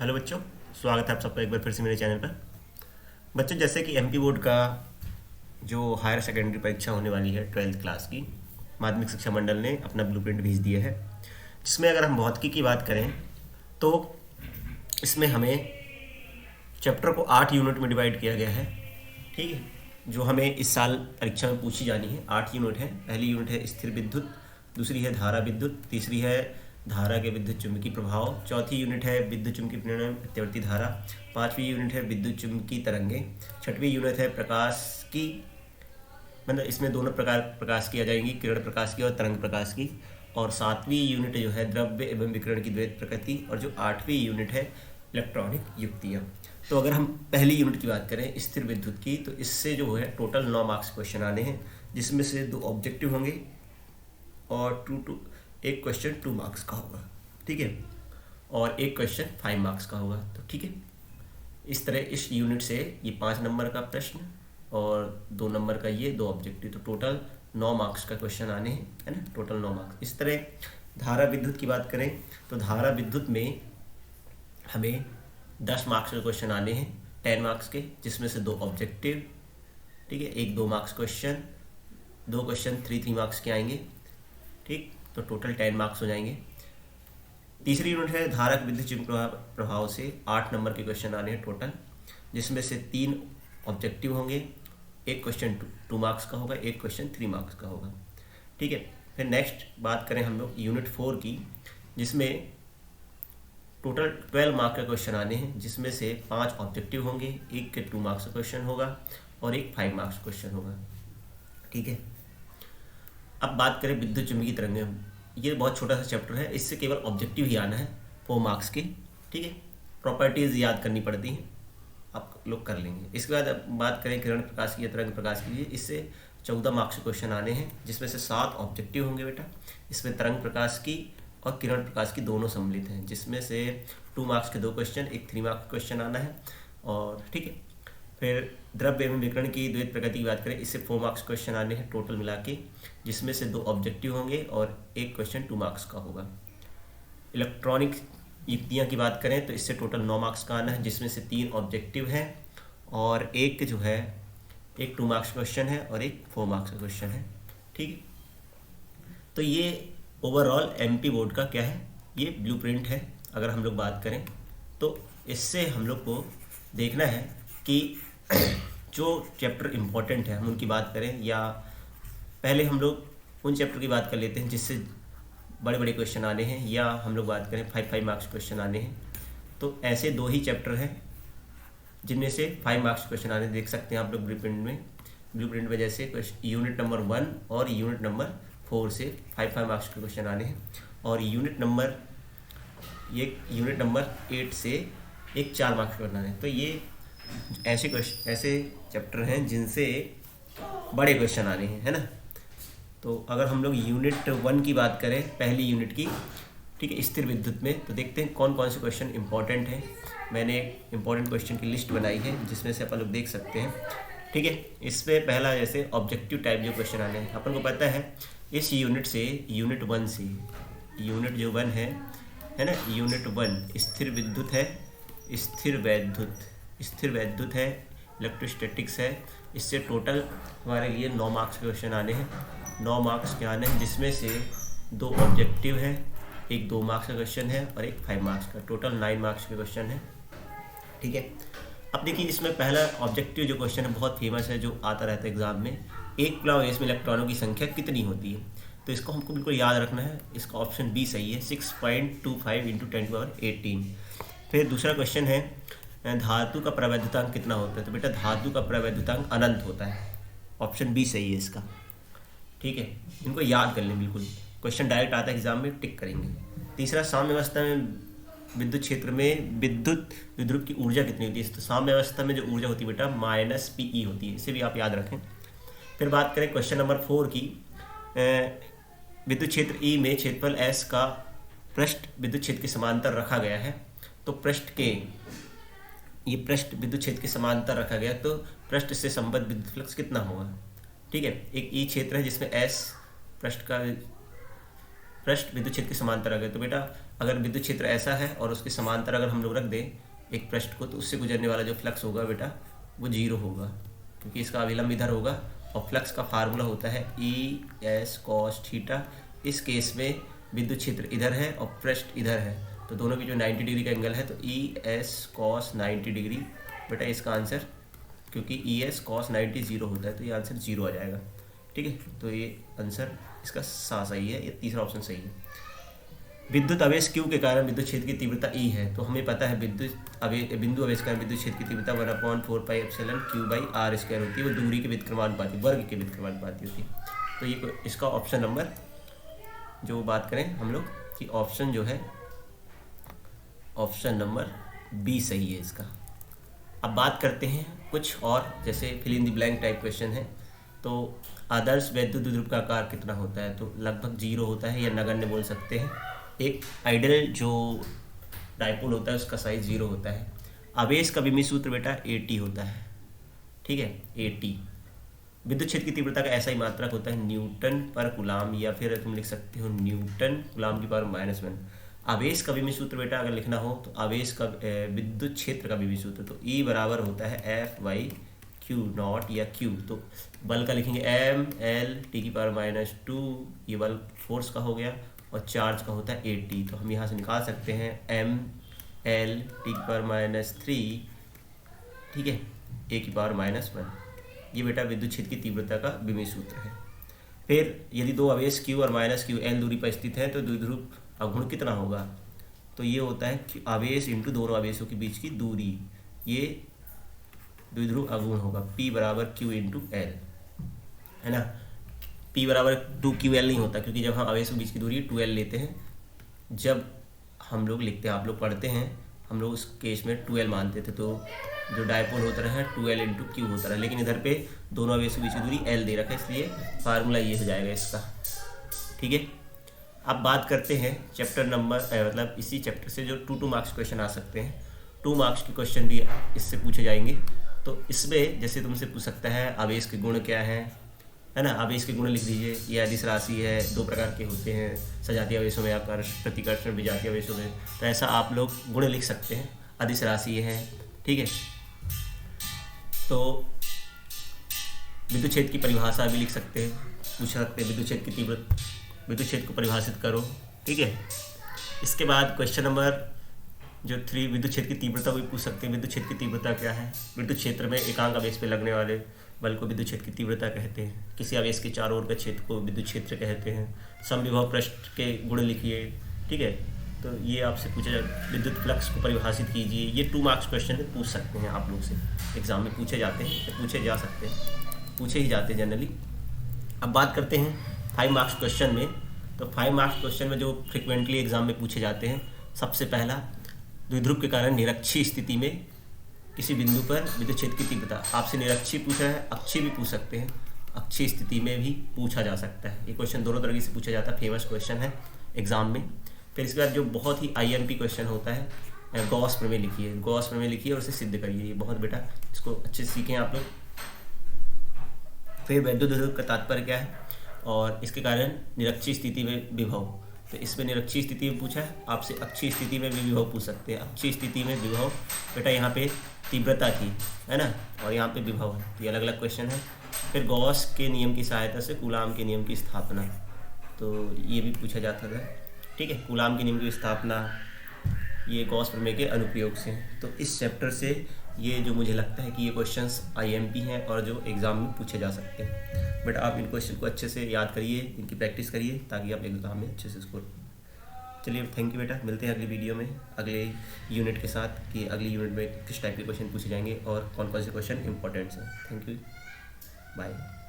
Hello बच्चों, स्वागत है आप सबका एक बार फिर से मेरे चैनल पर। बच्चों, जैसे कि एमपी बोर्ड का जो हायर सेकेंडरी परीक्षा होने वाली है 12th क्लास की, माध्यमिक शिक्षा मंडल ने अपना ब्लूप्रिंट भेज दिया है, जिसमें अगर हम भौतिकी की बात करें तो इसमें हमें चैप्टर को 8 यूनिट में डिवाइड किया गया है। ठीक है, जो हमें इस साल परीक्षा में पूछी जानी है 8 यूनिट है। पहली यूनिट है स्थिर विद्युत, दूसरी है धारा विद्युत, तीसरी है धारा के विद्युत चुम्बकीय प्रभाव, चौथी यूनिट है विद्युत चुम्बकीय प्रेरण प्रत्यावर्ती धारा, पांचवी यूनिट है विद्युत चुम्बकीय तरंगे, छठवीं यूनिट है प्रकाश की, मतलब इसमें दोनों प्रकार प्रकाश की आ जाएंगी, किरण प्रकाश की और तरंग प्रकाश की, और सातवीं यूनिट जो है द्रव्य एवं विकिरण की द्वैत प्रकृति, और जो आठवीं यूनिट है इलेक्ट्रॉनिक युक्तियाँ। तो अगर हम पहली यूनिट की बात करें स्थिर विद्युत की, तो इससे जो है टोटल 9 मार्क्स क्वेश्चन आने हैं, जिसमें से 2 ऑब्जेक्टिव होंगे और एक क्वेश्चन 2 मार्क्स का होगा। ठीक है, और एक क्वेश्चन 5 मार्क्स का होगा। तो ठीक है, इस तरह इस यूनिट से ये 5 नंबर का प्रश्न और 2 नंबर का ये 2 ऑब्जेक्टिव, तो टोटल 9 मार्क्स का क्वेश्चन आने हैं, है ना, टोटल 9 मार्क्स। इस तरह धारा विद्युत की बात करें तो धारा विद्युत में हमें 10 मार्क्स के क्वेश्चन आने हैं, 10 मार्क्स के, जिसमें से 2 ऑब्जेक्टिव, ठीक है, एक 2 मार्क्स क्वेश्चन, 2 क्वेश्चन 3 मार्क्स के आएंगे। ठीक, तो टोटल 10 मार्क्स हो जाएंगे। तीसरी यूनिट है धारा के विद्युत चुम्बकीय प्रभाव से 8 नंबर के क्वेश्चन आने हैं टोटल, जिसमें से 3 ऑब्जेक्टिव होंगे, एक क्वेश्चन 2 मार्क्स का होगा, एक क्वेश्चन 3 मार्क्स का होगा। ठीक है, फिर नेक्स्ट बात करें हम लोग यूनिट 4 की, जिसमें टोटल 12 मार्क का क्वेश्चन आने हैं, जिसमें से 5 ऑब्जेक्टिव होंगे, एक के 2 मार्क्स का क्वेश्चन होगा और एक 5 मार्क्स क्वेश्चन होगा। ठीक है, अब बात करें विद्युत चुम्बकीय तरंगें। ये बहुत छोटा सा चैप्टर है, इससे केवल ऑब्जेक्टिव ही आना है 4 मार्क्स के। ठीक है, प्रॉपर्टीज़ याद करनी पड़ती हैं, आप लोग कर लेंगे। इसके बाद अब बात करें किरण प्रकाश की या तरंग प्रकाश की, इससे 14 मार्क्स के क्वेश्चन आने हैं, जिसमें से 7 ऑब्जेक्टिव होंगे बेटा। इसमें तरंग प्रकाश की और किरण प्रकाश की दोनों सम्मिलित हैं, जिसमें से 2 मार्क्स के 2 क्वेश्चन, एक 3 मार्क्स क्वेश्चन आना है। और ठीक है, फिर द्रव्य एवं विकिरण की द्वैत प्रकृति की बात करें, इससे 4 मार्क्स क्वेश्चन आने हैं टोटल मिला के, जिसमें से 2 ऑब्जेक्टिव होंगे और एक क्वेश्चन 2 मार्क्स का होगा। इलेक्ट्रॉनिक युक्तियाँ की बात करें तो इससे टोटल 9 मार्क्स का आना है, जिसमें से 3 ऑब्जेक्टिव हैं और एक जो है एक 2 मार्क्स क्वेश्चन है और एक 4 मार्क्स का क्वेश्चन है। ठीक है, तो ये ओवरऑल एमपी बोर्ड का क्या है, ये ब्लूप्रिंट है। अगर हम लोग बात करें तो इससे हम लोग को देखना है कि जो चैप्टर इम्पोर्टेंट है हम उनकी बात करें, या पहले हम लोग उन चैप्टर की बात कर लेते हैं जिससे बड़े बड़े क्वेश्चन आने हैं, या हम लोग बात करें 5 मार्क्स क्वेश्चन आने हैं। तो ऐसे 2 ही चैप्टर हैं जिनमें से 5 मार्क्स क्वेश्चन आने देख सकते हैं आप लोग ब्लूप्रिंट में जैसे यूनिट नंबर 1 और यूनिट नंबर 4 से 5 मार्क्स के क्वेश्चन आने हैं, और यूनिट नंबर 8 से एक 4 मार्क्स का आने हैं। तो ये ऐसे चैप्टर हैं जिनसे बड़े क्वेश्चन आने हैं, है ना। तो अगर हम लोग यूनिट 1 की बात करें, पहली यूनिट की, ठीक है, स्थिर विद्युत में, तो देखते हैं कौन कौन से क्वेश्चन इंपॉर्टेंट हैं। मैंने इंपॉर्टेंट क्वेश्चन की लिस्ट बनाई है, जिसमें से अपन लोग देख सकते हैं। ठीक है, इसमें पहला जैसे ऑब्जेक्टिव टाइप जो क्वेश्चन आने हैं, अपन को पता है इस यूनिट से, यूनिट 1 से, यूनिट जो 1 है ना, यूनिट 1 स्थिर विद्युत है, स्थिर वैद्युत है, इलेक्ट्रोस्टैटिक्स है। इससे टोटल हमारे लिए 9 मार्क्स के क्वेश्चन आने हैं, 9 मार्क्स के आने हैं, जिसमें से 2 ऑब्जेक्टिव हैं, एक 2 मार्क्स का क्वेश्चन है और एक 5 मार्क्स का, टोटल 9 मार्क्स के क्वेश्चन है। ठीक है, अब देखिए इसमें पहला ऑब्जेक्टिव जो क्वेश्चन है बहुत फेमस है, जो आता रहता है एग्जाम में, एक प्लावेस में इलेक्ट्रॉनों की संख्या कितनी होती है। तो इसको हमको बिल्कुल याद रखना है, इसका ऑप्शन बी सही है, 6.25 × 10⁻18। फिर दूसरा क्वेश्चन है धातु का प्रवैधतांक कितना होता है। तो बेटा धातु का प्रवैधतांक अनंत होता है, ऑप्शन बी सही है इसका। ठीक है, इनको याद कर लें, बिल्कुल क्वेश्चन डायरेक्ट आता है एग्जाम में, टिक करेंगे। तीसरा, साम्य अवस्था में विद्युत क्षेत्र में विद्युत विध्रुव की ऊर्जा कितनी होती है। तो साम्य अवस्था में जो ऊर्जा होती है बेटा -PE होती है, इसे भी आप याद रखें। फिर बात करें क्वेश्चन नंबर 4 की, विद्युत क्षेत्र E में क्षेत्रफल S का पृष्ठ विद्युत क्षेत्र के समांतर रखा गया है। तो पृष्ठ विद्युत क्षेत्र के समांतर रखा गया, तो पृष्ठ से संबद्ध विद्युत फ्लक्स कितना होगा। ठीक है, एक E क्षेत्र है जिसमें S पृष्ठ का पृष्ठ विद्युत क्षेत्र के समांतर अगर, तो बेटा अगर विद्युत क्षेत्र ऐसा है और उसके समांतर अगर हम लोग रख दें एक पृष्ठ को, तो उससे गुजरने वाला जो फ्लक्स होगा बेटा वो 0 होगा, क्योंकि इसका अभिलंब इधर होगा और फ्लक्स का फार्मूला होता है ES cos थीटा। इस केस में विद्युत क्षेत्र इधर है और पृष्ठ इधर है, तो दोनों की जो 90 डिग्री का एंगल है तो ES cos 90 डिग्री बेटा इसका आंसर, क्योंकि ES cos 90 0 होता है तो ये आंसर 0 आ जाएगा। ठीक है, तो ये आंसर इसका सही है, ये तीसरा ऑप्शन सही है। विद्युत आवेश Q के कारण विद्युत क्षेत्र की तीव्रता E है, तो हमें पता है बिंदु आवेश के कारण विद्युत क्षेत्र की तीव्रता 1/4πε/Q/r² होती है, वो दूरी के व्युत्क्रमानुपाती, वर्ग के व्युत्क्रमानुपाती होती है। तो ये इसका ऑप्शन नंबर जो बात करें हम लोग कि ऑप्शन जो है ऑप्शन नंबर बी सही है इसका। अब बात करते हैं कुछ और, जैसे fill in the blank type question है। तो आदर्श वैद्युत द्विध्रुव का आकार कितना होता है, तो लगभग 0 होता है या नगण्य बोल सकते हैं। एक आइडियल जो डायपोल होता है उसका साइज 0 होता है। आवेश का विमीय सूत्र बेटा AT होता है, ठीक है, AT। विद्युत क्षेत्र की तीव्रता का ऐसा ही मात्रक होता है न्यूटन पर कूलाम, या फिर तुम लिख सकते हो न्यूटन कूलाम की पावर -1। आवेश का विमीय सूत्र बेटा अगर लिखना हो तो आवेश का विद्युत क्षेत्र का विमीय सूत्र तो E बराबर होता है F/Q0 या Q। तो बल का लिखेंगे mL/2, ये बल फोर्स का हो गया, और चार्ज का होता है AT। तो हम यहाँ से निकाल सकते हैं mL/3, ठीक है, A⁻⁻1। ये बेटा विद्युत क्षेत्र की तीव्रता का विमीय सूत्र है। फिर यदि दो आवेश Q और -Q L दूरी पर स्थित है तो द्विध्रुव अवगुण कितना होगा, तो ये होता है कि आवेश इंटू दोनों आवेशों के बीच की दूरी, ये द्विध्रुव अवगुण होगा P बराबर Q इंटू L, है ना। P बराबर 2QL नहीं होता, क्योंकि जब हम आवेशों के बीच की दूरी 2L लेते हैं, जब हम लोग लिखते हैं, आप लोग पढ़ते हैं, हम लोग उस केस में 2L मानते थे, तो जो डायपोल होता रहा 2L इंटू Q होता रहा, लेकिन इधर पे दोनों आवेशों के बीच की दूरी L दे रखा है, इसलिए फार्मूला ये हो जाएगा इसका। ठीक है, अब बात करते हैं चैप्टर नंबर मतलब इसी चैप्टर से जो 2 मार्क्स क्वेश्चन आ सकते हैं। 2 मार्क्स के क्वेश्चन भी इससे पूछे जाएंगे। तो इसमें जैसे तुमसे पूछ सकता है आवेश के गुण क्या है ना, आवेश के गुण लिख दीजिए। ये अदिश राशि है, 2 प्रकार के होते हैं, सजातीय आवेशों में आकर्षण, प्रतिकर्षण, विजातीय आवेशों में। तो ऐसा आप लोग गुण लिख सकते हैं। अदिश राशि है, ठीक है। तो विद्युत क्षेत्र की परिभाषा भी लिख सकते हैं, पूछ सकते हैं विद्युत क्षेत्र की तीव्रता, विद्युत क्षेत्र को परिभाषित करो, ठीक है। इसके बाद क्वेश्चन नंबर जो 3 विद्युत क्षेत्र की तीव्रता भी पूछ सकते हैं। विद्युत क्षेत्र की तीव्रता क्या है, विद्युत क्षेत्र में एकांक आवेश पे लगने वाले बल को विद्युत क्षेत्र की तीव्रता कहते हैं। किसी आवेश के चारों ओर के क्षेत्र को विद्युत क्षेत्र कहते हैं। समविभव पृष्ठ के गुण लिखिए, ठीक है। तो ये आपसे पूछा जाए, विद्युत फ्लक्स को परिभाषित कीजिए। ये 2 मार्क्स क्वेश्चन पूछ सकते हैं आप लोग से, एग्जाम में पूछे जाते हैं, तो पूछे जा सकते हैं, पूछे ही जाते हैं जनरली। अब बात करते हैं 5 मार्क्स क्वेश्चन में। तो 5 मार्क्स क्वेश्चन में जो फ्रिक्वेंटली एग्जाम में पूछे जाते हैं, सबसे पहला, द्विध्रुव के कारण निरक्षीय स्थिति में किसी बिंदु पर विद्युत क्षेत्र की तीव्रता। आपसे निरक्षीय पूछा है, अक्षीय भी पूछ सकते हैं, अक्षीय स्थिति में भी पूछा जा सकता है। ये क्वेश्चन दोनों तरीके से पूछा जाता है, फेमस क्वेश्चन है एग्जाम में। फिर इसके बाद जो बहुत ही IMP क्वेश्चन होता है, गॉस प्रमेय लिखिए, गॉस प्रमेय लिखिए और उसे सिद्ध करिए। ये बहुत बेटा, इसको अच्छे से सीखें आप लोग। फिर वैद्युत द्विध्रुव का तात्पर्य क्या है, और इसके कारण निरक्षीय स्थिति में विभव। तो इसमें निरक्षीय स्थिति में पूछा है, आपसे अक्षीय स्थिति में भी विभव पूछ सकते हैं। अक्षीय स्थिति में विभव बेटा यहाँ पे तीव्रता थी, है ना, और यहाँ पे विभव है। तो ये अलग अलग क्वेश्चन है। फिर गॉस के नियम की सहायता से कूलाम के नियम की स्थापना, तो ये भी पूछा जाता था, ठीक है। कूलाम के नियम की स्थापना ये गॉस प्रमेय के अनुप्रयोग से। तो इस चैप्टर से ये जो मुझे लगता है कि ये क्वेश्चंस IMP हैं और जो एग्ज़ाम में पूछे जा सकते हैं। बट आप इन क्वेश्चन को अच्छे से याद करिए, इनकी प्रैक्टिस करिए, ताकि आप एग्ज़ाम में अच्छे से स्कोर। चलिए, थैंक यू बेटा, मिलते हैं अगली वीडियो में अगले यूनिट के साथ कि अगली यूनिट में किस टाइप के क्वेश्चन पूछे जाएंगे और कौन कौन से क्वेश्चन इंपॉर्टेंट्स हैं। Thank you, bye.